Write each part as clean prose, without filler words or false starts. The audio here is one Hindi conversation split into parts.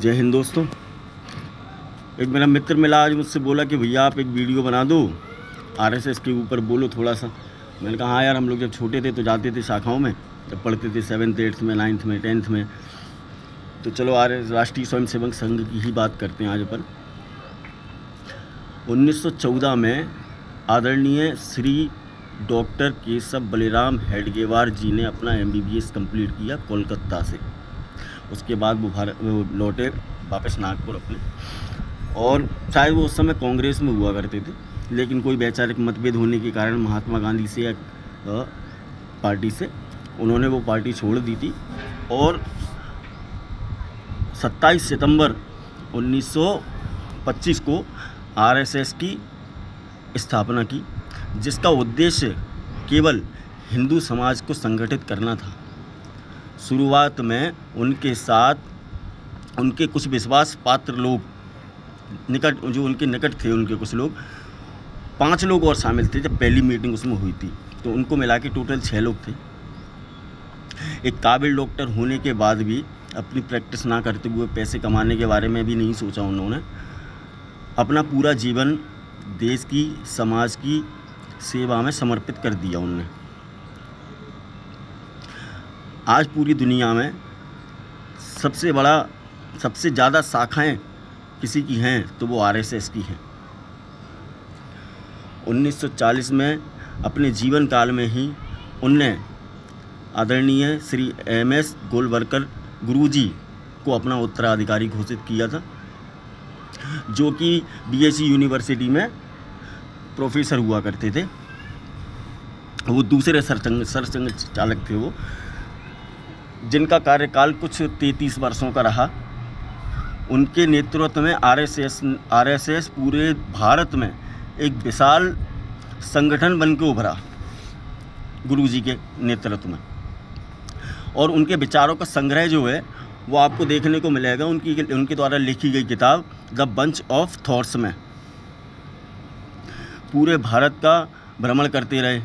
जय हिंद दोस्तों। एक मेरा मित्र मिला आज, मुझसे बोला कि भैया आप एक वीडियो बना दो, आरएसएस के ऊपर बोलो थोड़ा सा। मैंने कहा हाँ यार, हम लोग जब छोटे थे तो जाते थे शाखाओं में, जब पढ़ते थे 7th 8th में 9th में 10th में, तो चलो राष्ट्रीय स्वयंसेवक संघ की ही बात करते हैं आज अपन। 1914 में आदरणीय श्री डॉक्टर केशव बलिराम हेडगेवार जी ने अपना MBBS कंप्लीट किया कोलकाता से। उसके बाद वो लौटे वापस नागपुर अपने, और शायद वो उस समय कांग्रेस में हुआ करते थे, लेकिन कोई वैचारिक मतभेद होने के कारण महात्मा गांधी से पार्टी से उन्होंने वो पार्टी छोड़ दी थी और 27 सितंबर 1925 को RSS की स्थापना की, जिसका उद्देश्य केवल हिंदू समाज को संगठित करना था। शुरुआत में उनके साथ उनके कुछ विश्वास पात्र लोग जो उनके निकट थे, उनके कुछ लोग 5 लोग और शामिल थे। जब पहली मीटिंग उसमें हुई थी तो उनको मिला के टोटल 6 लोग थे। एक काबिल डॉक्टर होने के बाद भी अपनी प्रैक्टिस ना करते हुए पैसे कमाने के बारे में भी नहीं सोचा उन्होंने। अपना पूरा जीवन देश की, समाज की सेवा में समर्पित कर दिया उन्होंने। आज पूरी दुनिया में सबसे ज़्यादा शाखाएं किसी की हैं तो वो RSS की हैं। 1940 में अपने जीवन काल में ही उनने आदरणीय श्री MS गोलवलकर गुरुजी को अपना उत्तराधिकारी घोषित किया था, जो कि BSc यूनिवर्सिटी में प्रोफेसर हुआ करते थे। वो दूसरे सरसंघ चालक थे वो, जिनका कार्यकाल कुछ 33 वर्षों का रहा। उनके नेतृत्व में RSS पूरे भारत में एक विशाल संगठन बन के उभरा गुरुजी के नेतृत्व में। और उनके विचारों का संग्रह जो है वो आपको देखने को मिलेगा उनके द्वारा लिखी गई किताब द बंच ऑफ थॉट्स में। पूरे भारत का भ्रमण करते रहे,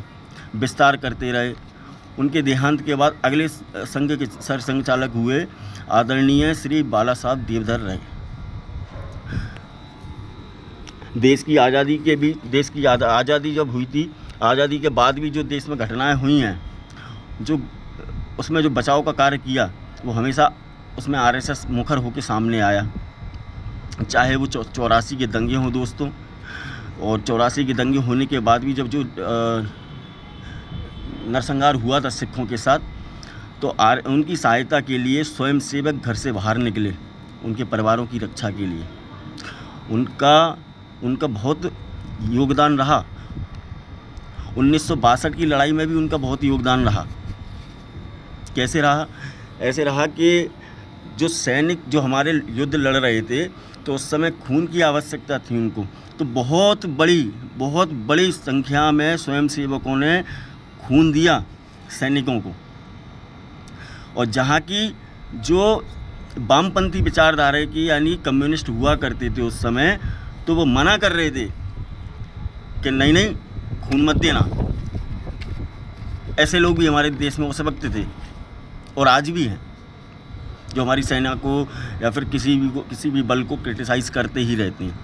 विस्तार करते रहे। उनके देहांत के बाद अगले संघ के सरसंघ चालक हुए आदरणीय श्री बाला साहब देवधर रहे। देश की आज़ादी जब हुई थी, आज़ादी के बाद भी जो देश में घटनाएं हुई हैं, उसमें जो बचाव का कार्य किया, वो हमेशा उसमें RSS मुखर होकर सामने आया। चाहे वो 84 के दंगे हों दोस्तों, और 84 के दंगे होने के बाद भी जब जो नरसंहार हुआ था सिखों के साथ, तो उनकी सहायता के लिए स्वयंसेवक घर से बाहर निकले, उनके परिवारों की रक्षा के लिए। उनका बहुत योगदान रहा। 1962 की लड़ाई में भी उनका बहुत योगदान रहा। कैसे रहा? ऐसे रहा कि जो सैनिक जो हमारे युद्ध लड़ रहे थे, तो उस समय खून की आवश्यकता थी उनको, तो बहुत बड़ी संख्या में स्वयंसेवकों ने खून दिया सैनिकों को। और जहाँ की जो वामपंथी विचारधारा की यानी कम्युनिस्ट हुआ करते थे उस समय, तो वो मना कर रहे थे कि नहीं खून मत देना। ऐसे लोग भी हमारे देश में उस वक्त थे और आज भी हैं, जो हमारी सेना को या फिर किसी भी बल को क्रिटिसाइज़ करते ही रहते हैं।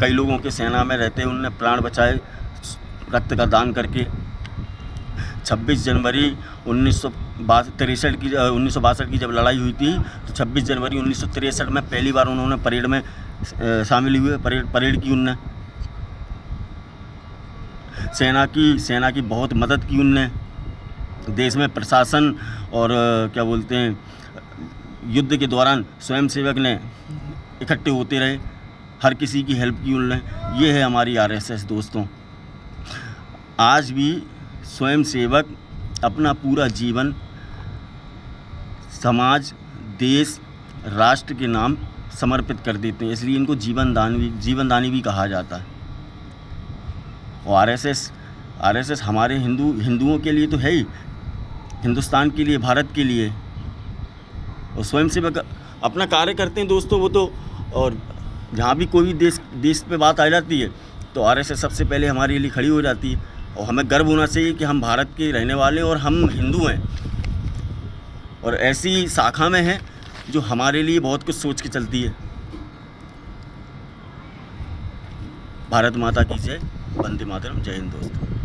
कई लोगों के सेना में रहते हैं, उन्होंने प्राण बचाए रक्त का दान करके। 26 जनवरी 1962 की जब लड़ाई हुई थी, तो 26 जनवरी 1963 में पहली बार उन्होंने परेड में शामिल हुए। परेड की उनने सेना की बहुत मदद की उनने। देश में प्रशासन और युद्ध के दौरान स्वयंसेवक ने इकट्ठे होते रहे, हर किसी की हेल्प की उनने। ये है हमारी RSS दोस्तों। आज भी स्वयंसेवक अपना पूरा जीवन समाज, देश, राष्ट्र के नाम समर्पित कर देते हैं, इसलिए इनको जीवनदानी भी कहा जाता है। और RSS हमारे हिंदुओं के लिए तो है ही, हिंदुस्तान के लिए, भारत के लिए। और स्वयंसेवक अपना कार्य करते हैं दोस्तों वो तो। और जहाँ भी कोई देश पे बात आ जाती है तो RSS सबसे पहले हमारे लिए खड़ी हो जाती है। और हमें गर्व होना चाहिए कि हम भारत के रहने वाले और हम हिंदू हैं। और ऐसी शाखा में हैं जो हमारे लिए बहुत कुछ सोच के चलती है। भारत माता की जय। वंदे मातरम। जय हिंद दोस्तों।